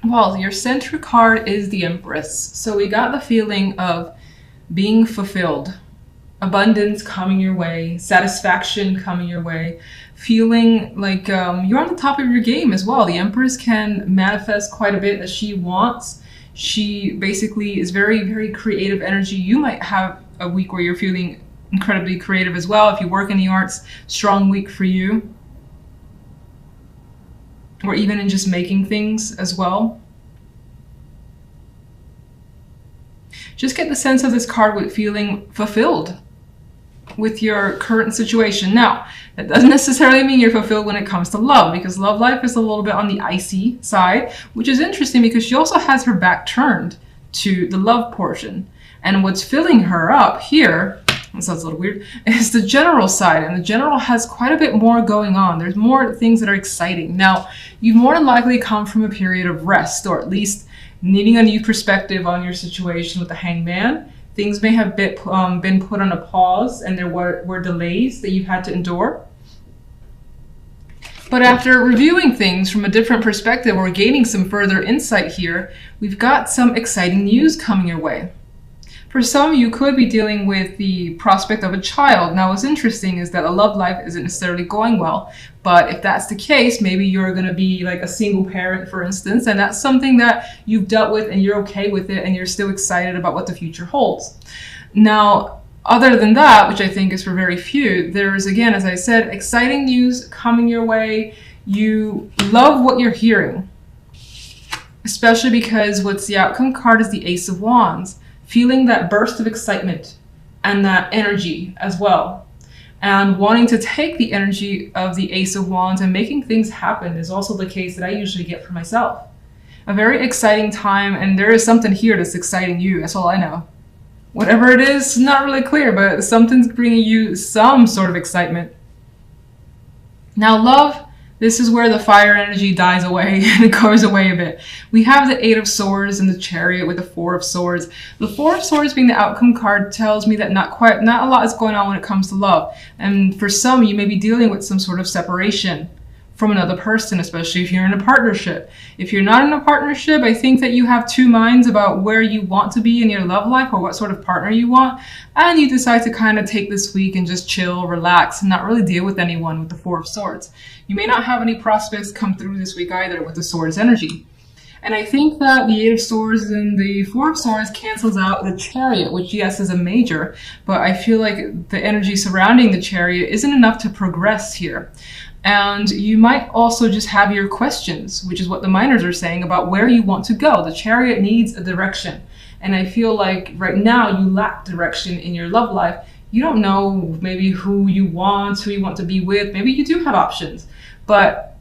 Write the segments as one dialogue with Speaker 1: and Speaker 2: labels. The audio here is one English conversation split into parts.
Speaker 1: Well, your center card is the Empress. So we got the feeling of being fulfilled, abundance coming your way, satisfaction coming your way, feeling like you're on the top of your game as well. The Empress can manifest quite a bit that she wants. She basically is very, very creative energy. You might have a week where you're feeling incredibly creative as well. If you work in the arts, strong week for you. Or even in just making things as well. Just get the sense of this card with feeling fulfilled with your current situation. Now, that doesn't necessarily mean you're fulfilled when it comes to love, because love life is a little bit on the icy side, which is interesting because she also has her back turned to the love portion. And what's filling her up here, that sounds a little weird, is the general side. And the general has quite a bit more going on. There's more things that are exciting. Now, you've more than likely come from a period of rest, or at least needing a new perspective on your situation with the Hangman. Things may have been put on a pause, and there were delays that you've had to endure. But after reviewing things from a different perspective or gaining some further insight here, we've got some exciting news coming your way. For some, you could be dealing with the prospect of a child. Now, what's interesting is that a love life isn't necessarily going well, but if that's the case, maybe you're going to be like a single parent, for instance, and that's something that you've dealt with and you're okay with it and you're still excited about what the future holds. Now, other than that, which I think is for very few, there's, again, as I said, exciting news coming your way. You love what you're hearing, especially because what's the outcome card is the Ace of Wands. Feeling that burst of excitement and that energy as well. And wanting to take the energy of the Ace of Wands and making things happen is also the case that I usually get for myself. A very exciting time, and there is something here that's exciting you, that's all I know. Whatever it is, not really clear, but something's bringing you some sort of excitement. Now, love, this is where the fire energy dies away and it goes away a bit. We have the Eight of Swords and the Chariot with the Four of Swords. The Four of Swords being the outcome card tells me that not a lot is going on when it comes to love. And for some, you may be dealing with some sort of separation from another person, especially if you're in a partnership. If you're not in a partnership, I think that you have two minds about where you want to be in your love life or what sort of partner you want. And you decide to kind of take this week and just chill, relax, and not really deal with anyone with the Four of Swords. You may not have any prospects come through this week either with the Swords energy. And I think that the Eight of Swords and the Four of Swords cancels out the Chariot, which yes is a major, but I feel like the energy surrounding the Chariot isn't enough to progress here. And you might also just have your questions, which is what the minors are saying about where you want to go. The Chariot needs a direction. And I feel like right now you lack direction in your love life. You don't know maybe who you want to be with. Maybe you do have options, but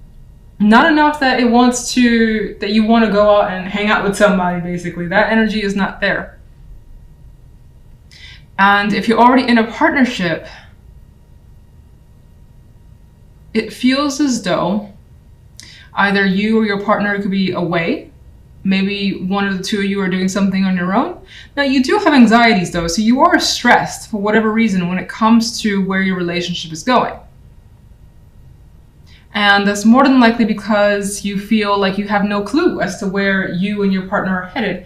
Speaker 1: not enough that you want to go out and hang out with somebody, basically. That energy is not there. And if you're already in a partnership, it feels as though either you or your partner could be away. Maybe one of the two of you are doing something on your own. Now, you do have anxieties though, so you are stressed for whatever reason when it comes to where your relationship is going. And that's more than likely because you feel like you have no clue as to where you and your partner are headed.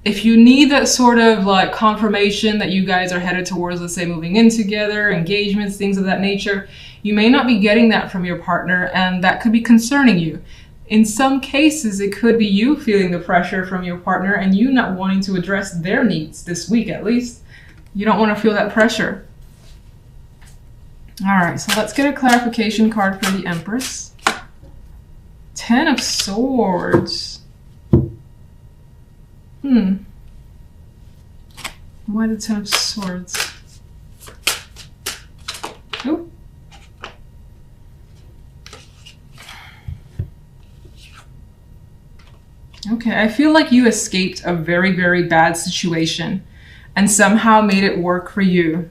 Speaker 1: If you need that sort of like confirmation that you guys are headed towards, let's say, moving in together, engagements, things of that nature, you may not be getting that from your partner, and that could be concerning you. In some cases, it could be you feeling the pressure from your partner and you not wanting to address their needs this week, at least. You don't want to feel that pressure. All right, so let's get a clarification card for the Empress. Ten of Swords. Why the Ten of Swords? Oh. Okay, I feel like you escaped a very, very bad situation and somehow made it work for you.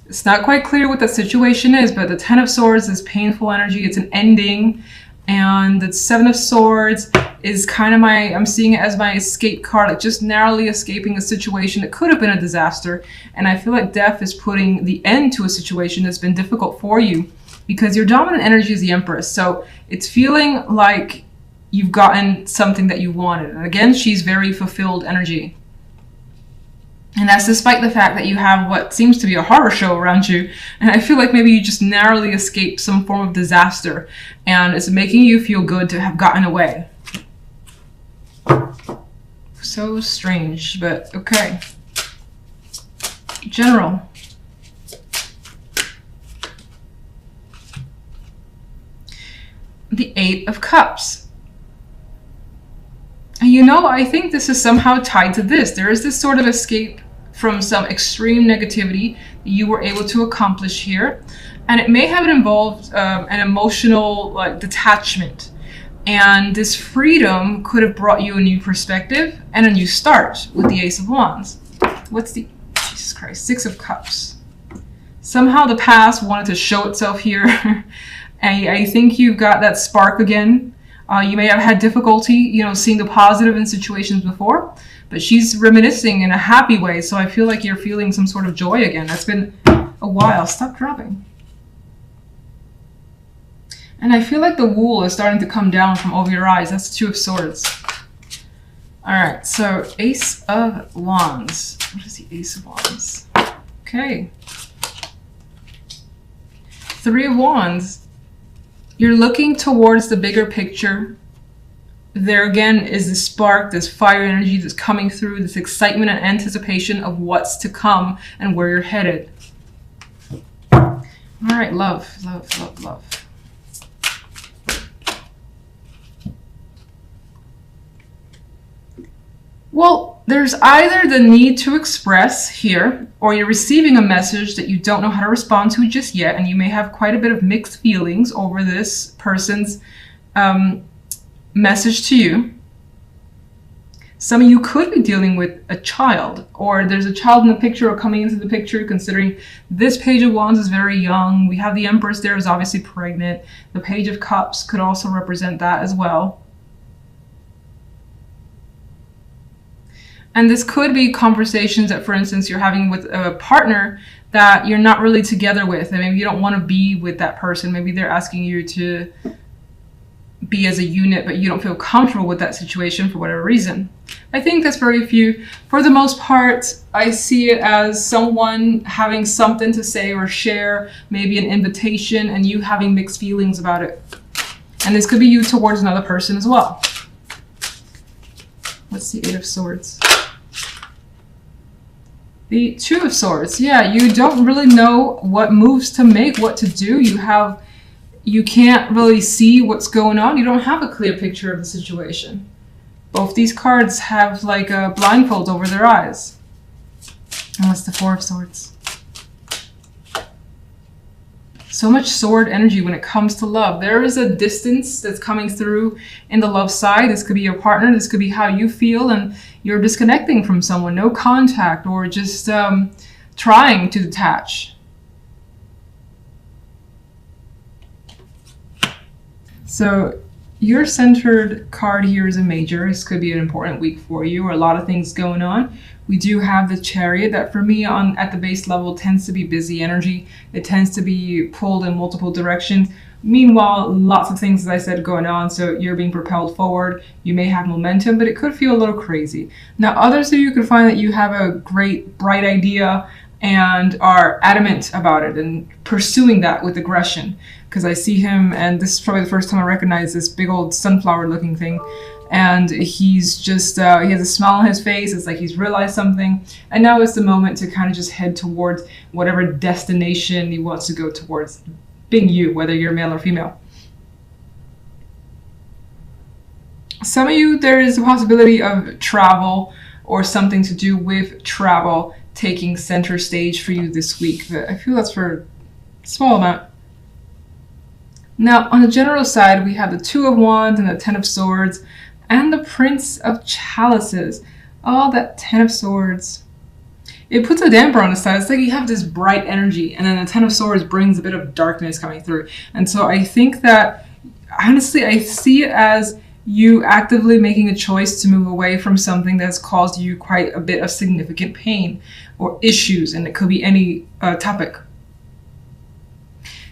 Speaker 1: It's not quite clear what that situation is, but the Ten of Swords is painful energy. It's an ending. And the Seven of Swords is kind of I'm seeing it as my escape card, like just narrowly escaping a situation that could have been a disaster. And I feel like death is putting the end to a situation that's been difficult for you because your dominant energy is the Empress. So it's feeling like you've gotten something that you wanted. And again, she's very fulfilled energy. And that's despite the fact that you have what seems to be a horror show around you. And I feel like maybe you just narrowly escaped some form of disaster. And it's making you feel good to have gotten away. So strange, but okay. General. The Eight of Cups. And you know, I think this is somehow tied to this. There is this sort of escape from some extreme negativity that you were able to accomplish here. And it may have involved an emotional detachment. And this freedom could have brought you a new perspective and a new start with the Ace of Wands. What's the, Jesus Christ, Six of Cups. Somehow the past wanted to show itself here. And I think you've got that spark again. You may have had difficulty, seeing the positive in situations before, but she's reminiscing in a happy way. So I feel like you're feeling some sort of joy again. That's been a while. Stop dropping. And I feel like the wool is starting to come down from over your eyes. That's the Two of Swords. All right, so Ace of Wands. What is the Ace of Wands? Okay. Three of Wands. You're looking towards the bigger picture. There again is this spark, this fire energy that's coming through, this excitement and anticipation of what's to come and where you're headed. All right, love, love, love, love. Well, there's either the need to express here, or you're receiving a message that you don't know how to respond to just yet, and you may have quite a bit of mixed feelings over this person's message to you. Some of you could be dealing with a child, or there's a child in the picture or coming into the picture, considering this Page of Wands is very young. We have the Empress there is obviously pregnant. The Page of Cups could also represent that as well. And this could be conversations that, for instance, you're having with a partner that you're not really together with, and maybe you don't want to be with that person. Maybe they're asking you to be as a unit, but you don't feel comfortable with that situation for whatever reason. I think that's very few. For the most part, I see it as someone having something to say or share, maybe an invitation, and you having mixed feelings about it. And this could be you towards another person as well. What's the Eight of Swords? The Two of Swords. Yeah, you don't really know what moves to make, what to do. You can't really see what's going on. You don't have a clear picture of the situation. Both these cards have like a blindfold over their eyes. And what's the Four of Swords? So much sword energy when it comes to love. There is a distance that's coming through in the love side. This could be your partner. This could be how you feel, and you're disconnecting from someone. No contact, or just trying to detach. So your centered card here is a Major. This could be an important week for you, or a lot of things going on. We do have the Chariot that for me at the base level tends to be busy energy. It tends to be pulled in multiple directions. Meanwhile, lots of things, as I said, going on. So you're being propelled forward. You may have momentum, but it could feel a little crazy. Now, others of you could find that you have a great, bright idea and are adamant about it and pursuing that with aggression. Because I see him, and this is probably the first time I recognize this big old sunflower looking thing. And he's just, he has a smile on his face. It's like he's realized something. And now it's the moment to kind of just head towards whatever destination he wants to go towards, being you, whether you're male or female. Some of you, there is a possibility of travel or something to do with travel taking center stage for you this week. But I feel that's for a small amount. Now, on the general side, we have the Two of Wands and the Ten of Swords and the Prince of Chalices. Oh, that Ten of Swords. It puts a damper on the side. It's like you have this bright energy, and then the Ten of Swords brings a bit of darkness coming through. And so I think that, honestly, I see it as you actively making a choice to move away from something that's caused you quite a bit of significant pain or issues, and it could be any topic.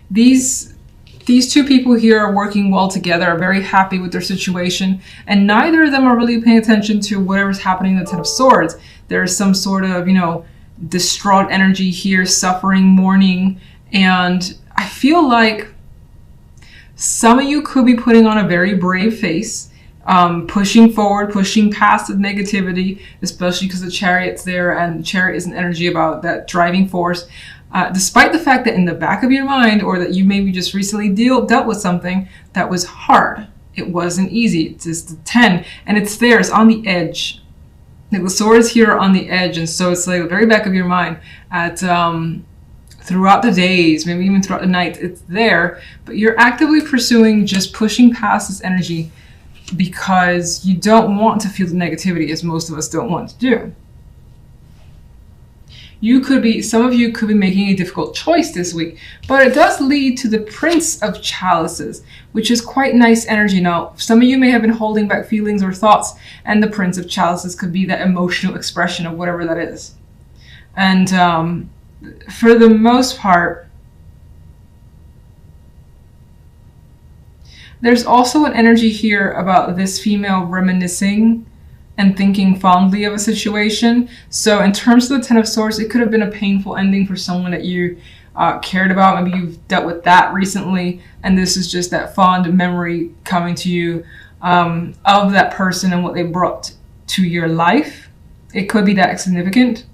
Speaker 1: These These two people here are working well together, are very happy with their situation, and neither of them are really paying attention to whatever's happening in the Ten of Swords. There's some sort of, you know, distraught energy here, suffering, mourning, and I feel like some of you could be putting on a very brave face, pushing forward, pushing past the negativity, especially because the Chariot's there, and the Chariot is an energy about that driving force. Despite the fact that in the back of your mind, or that you maybe just recently dealt with something that was hard. It wasn't easy. It's just the 10, and it's there. It's on the edge. Like the sword is here on the edge, and so it's like the very back of your mind. At throughout the days, maybe even throughout the night, it's there. But you're actively pursuing just pushing past this energy because you don't want to feel the negativity, as most of us don't want to do. Some of you could be making a difficult choice this week, but it does lead to the Prince of Chalices, which is quite nice energy. Now, some of you may have been holding back feelings or thoughts, and the Prince of Chalices could be that emotional expression of whatever that is. And for the most part, there's also an energy here about this female reminiscing and thinking fondly of a situation. So in terms of the Ten of Swords, it could have been a painful ending for someone that you cared about. Maybe you've dealt with that recently, and this is just that fond memory coming to you of that person and what they brought to your life. It could be that significant.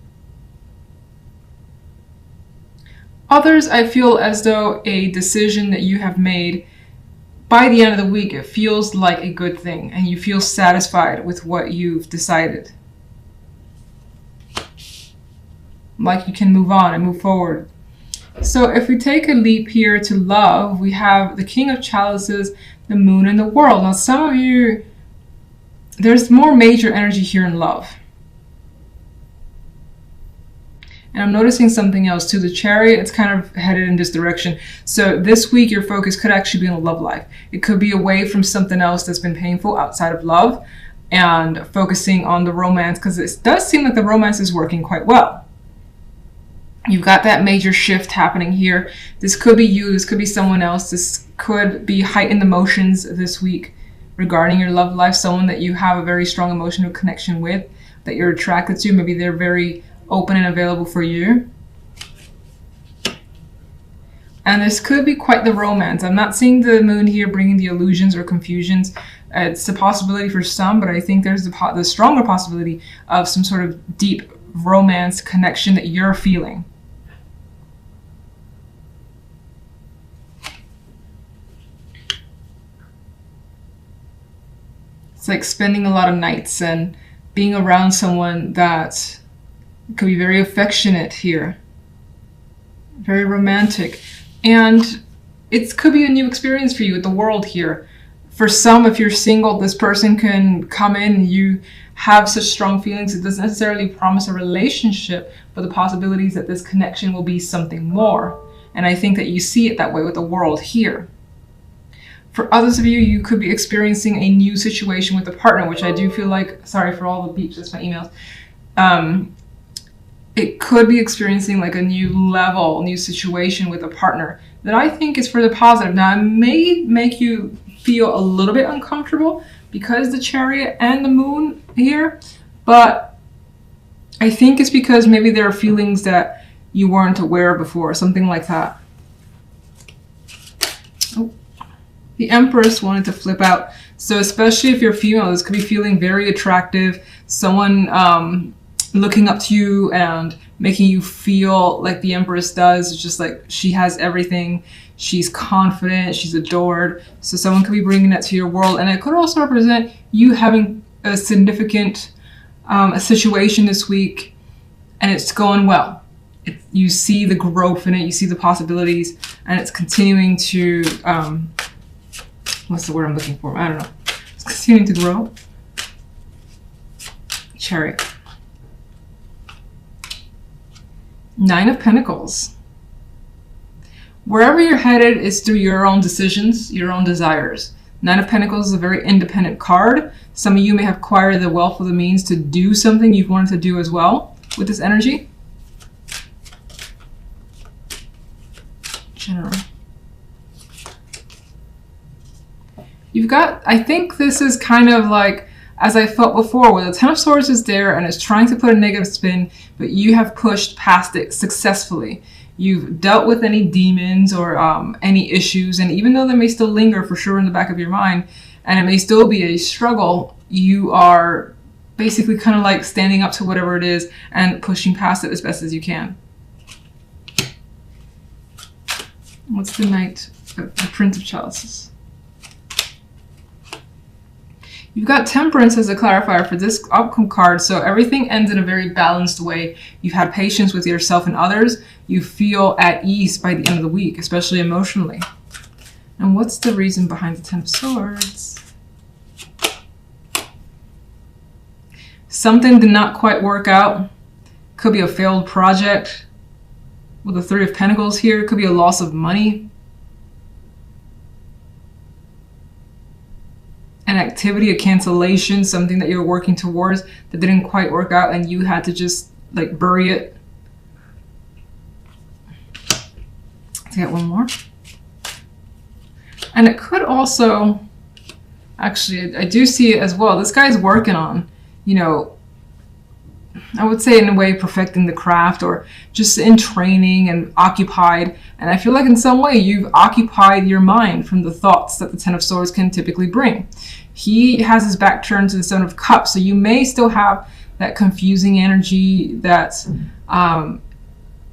Speaker 1: Others, I feel as though a decision that you have made, by the end of the week, it feels like a good thing and you feel satisfied with what you've decided. Like you can move on and move forward. So if we take a leap here to love, we have the King of Chalices, the Moon, and the World. Now some of you, there's more major energy here in love. And I'm noticing something else too. The Chariot, it's kind of headed in this direction. So this week, your focus could actually be on love life. It could be away from something else that's been painful outside of love and focusing on the romance, because it does seem like the romance is working quite well. You've got that major shift happening here. This could be you, this could be someone else. This could be heightened emotions this week regarding your love life, someone that you have a very strong emotional connection with, that you're attracted to. Maybe they're very open and available for you. And this could be quite the romance. I'm not seeing the Moon here bringing the illusions or confusions. It's a possibility for some, but I think there's the stronger possibility of some sort of deep romance connection that you're feeling. It's like spending a lot of nights and being around someone that could be very affectionate here, very romantic, and it could be a new experience for you with the world here. For some, if you're single, this person can come in and you have such strong feelings. It doesn't necessarily promise a relationship, but the possibilities that this connection will be something more. And I think that you see it that way with the world here. For others of you, you could be experiencing a new situation with a partner, which I do feel like, sorry for all the beeps, that's my emails. It could be experiencing like a new level, new situation with a partner that I think is for the positive. Now, it may make you feel a little bit uncomfortable because the Chariot and the Moon here, but I think it's because maybe there are feelings that you weren't aware of before, something like that. Oh, the Empress wanted to flip out. So especially if you're female, this could be feeling very attractive. Someone looking up to you and making you feel like the Empress does. It's just like she has everything. She's confident, she's adored. So someone could be bringing that to your world. And it could also represent you having a significant a situation this week and it's going well. You see the growth in it, you see the possibilities, and it's continuing to, what's the word I'm looking for? I don't know. It's continuing to grow. Chariot. Nine of Pentacles. Wherever you're headed is through your own decisions, your own desires. Nine of Pentacles is a very independent card. Some of you may have acquired the wealth of the means to do something you've wanted to do as well with this energy. General. You've got, I think this is kind of like, as I felt before, where the Ten of Swords is there and is trying to put a negative spin, but you have pushed past it successfully. You've dealt with any demons or any issues, and even though they may still linger for sure in the back of your mind, and it may still be a struggle, you are basically kind of like standing up to whatever it is and pushing past it as best as you can. What's the Knight? The Prince of Chalices. You've got Temperance as a clarifier for this outcome card, so everything ends in a very balanced way. You've had patience with yourself and others. You feel at ease by the end of the week, especially emotionally. And what's the reason behind the Ten of Swords? Something did not quite work out. Could be a failed project. With the Three of Pentacles here, it could be a loss of money. An activity, a cancellation, something that you were working towards that didn't quite work out and you had to just like bury it. Let's get one more. And it could also, actually, I do see it as well. This guy's working on, you know, I would say in a way perfecting the craft or just in training and occupied. And I feel like in some way you've occupied your mind from the thoughts that the Ten of Swords can typically bring. He has his back turned to the Seven of Cups, so you may still have that confusing energy, that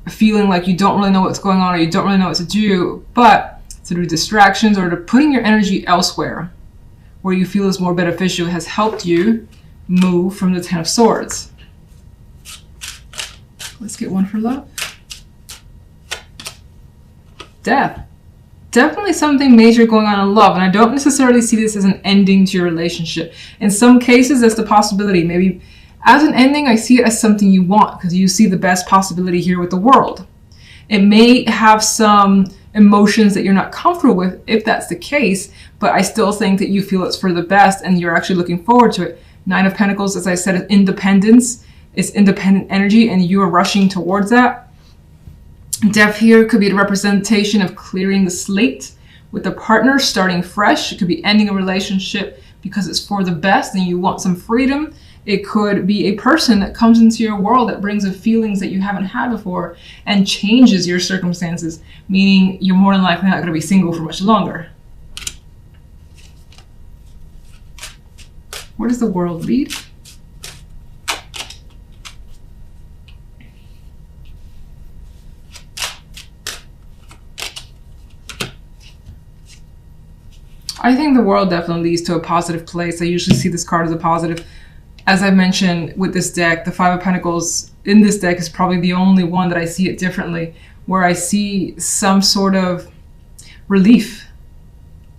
Speaker 1: feeling like you don't really know what's going on or you don't really know what to do, but through distractions or to putting your energy elsewhere where you feel is more beneficial has helped you move from the Ten of Swords. Let's get one for love. Death. Definitely something major going on in love, and I don't necessarily see this as an ending to your relationship. In some cases, that's the possibility. Maybe as an ending, I see it as something you want because you see the best possibility here with the World. It may have some emotions that you're not comfortable with if that's the case, but I still think that you feel it's for the best and you're actually looking forward to it. Nine of Pentacles, as I said, is independence. It's independent energy and you are rushing towards that. Death here could be the representation of clearing the slate with a partner, starting fresh. It could be ending a relationship because it's for the best and you want some freedom. It could be a person that comes into your world that brings in feelings that you haven't had before and changes your circumstances, meaning you're more than likely not going to be single for much longer. Where does the World lead? I think the World definitely leads to a positive place. I usually see this card as a positive. As I mentioned with this deck, the Five of Pentacles in this deck is probably the only one that I see it differently, where I see some sort of relief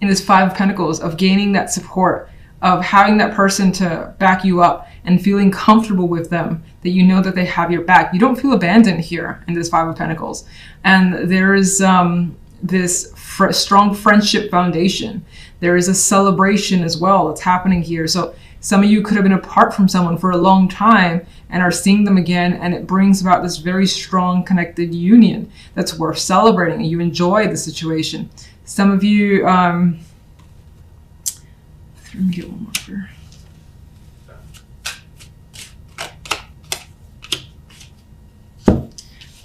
Speaker 1: in this Five of Pentacles of gaining that support, of having that person to back you up and feeling comfortable with them, that you know that they have your back. You don't feel abandoned here in this Five of Pentacles. And there is this strong friendship foundation. There is a celebration as well that's happening here. So some of you could have been apart from someone for a long time and are seeing them again, and it brings about this very strong connected union that's worth celebrating, and you enjoy the situation. Some of you, let me get one more here.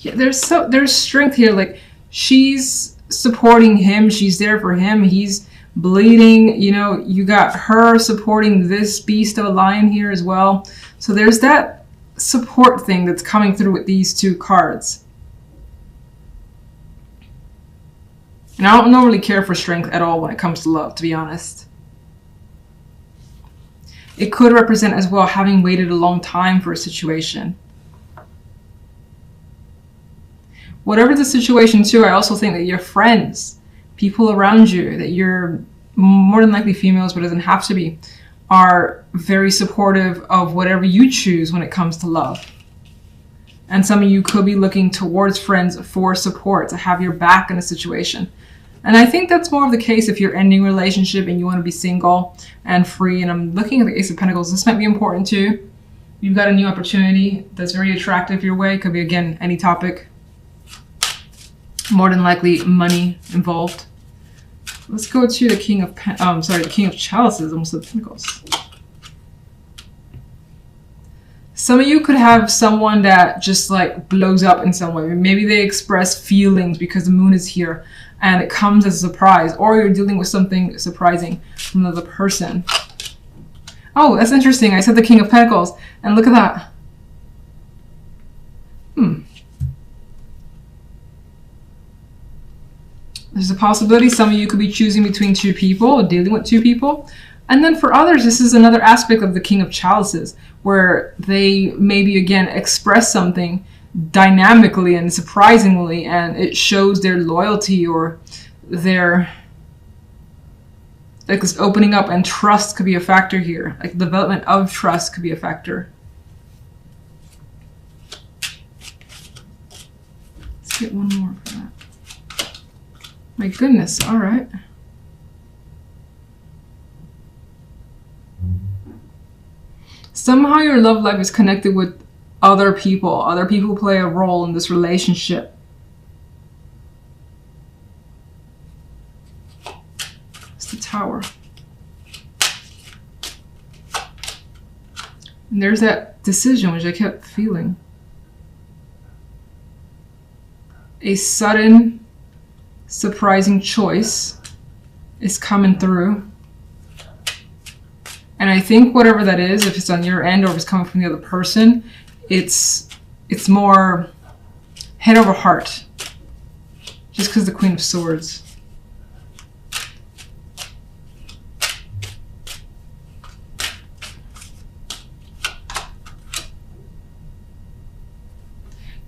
Speaker 1: Yeah, there's strength here. Like, she's supporting him, she's there for him, he's bleeding, you know, you got her supporting this beast of a lion here as well. So there's that support thing that's coming through with these two cards. And I don't normally care for strength at all when it comes to love, to be honest. It could represent as well having waited a long time for a situation. Whatever the situation too, I also think that your friends, people around you, that you're more than likely females, but it doesn't have to be, are very supportive of whatever you choose when it comes to love. And some of you could be looking towards friends for support, to have your back in a situation. And I think that's more of the case if you're ending a relationship and you want to be single and free. And I'm looking at the Ace of Pentacles. This might be important too. You've got a new opportunity that's very attractive your way. Could be, again, any topic. More than likely money involved. Let's go to the King of the King of Chalices, almost the Pentacles. Some of you could have someone that just like blows up in some way. Maybe they express feelings because the moon is here and it comes as a surprise, or you're dealing with something surprising from another person. Oh, that's interesting. I said the King of Pentacles, and look at that. There's a possibility some of you could be choosing between two people or dealing with two people. And then for others, this is another aspect of the King of Chalices, where they maybe, again, express something dynamically and surprisingly, and it shows their loyalty or their, like, this opening up, and trust could be a factor here. Like, development of trust could be a factor. Let's get one more for that. My goodness, all right. Somehow your love life is connected with other people. Other people play a role in this relationship. It's the Tower. And there's that decision, which I kept feeling. A sudden, surprising choice is coming through. And I think whatever that is, if it's on your end or if it's coming from the other person, it's more head over heart. Just because the Queen of Swords.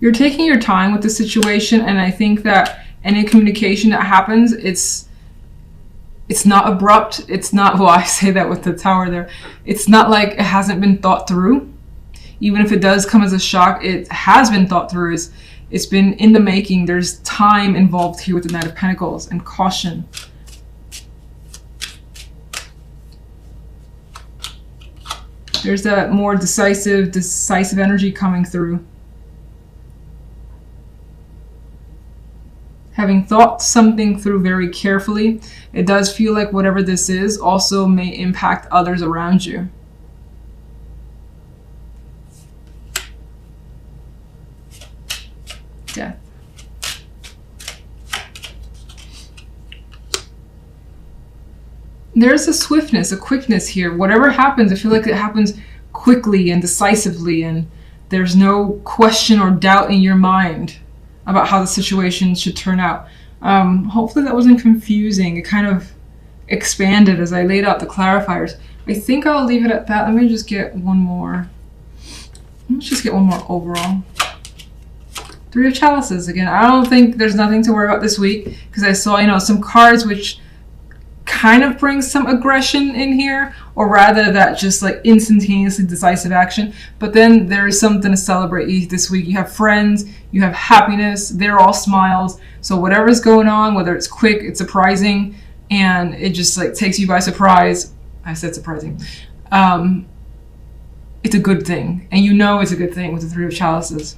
Speaker 1: You're taking your time with the situation, and I think that any communication that happens, it's not abrupt. It's not, well, I say that with the Tower there. It's not like it hasn't been thought through. Even if it does come as a shock, it has been thought through. It's been in the making. There's time involved here with the Knight of Pentacles and caution. There's that more decisive energy coming through. Having thought something through very carefully, it does feel like whatever this is also may impact others around you. Death. There's a swiftness, a quickness here. Whatever happens, I feel like it happens quickly and decisively, and there's no question or doubt in your mind about how the situation should turn out. Hopefully that wasn't confusing. It kind of expanded as I laid out the clarifiers. I think I'll leave it at that. Let me just get one more. Let's just get one more overall. Three of Chalices again. I don't think there's nothing to worry about this week, because I saw, you know, some cards which kind of bring some aggression in here, or rather that just like instantaneously decisive action. But then there is something to celebrate this week. You have friends, you have happiness, they're all smiles. So whatever's going on, whether it's quick, it's surprising, and it just like takes you by surprise. I said surprising. It's a good thing, and you know it's a good thing with the Three of Chalices.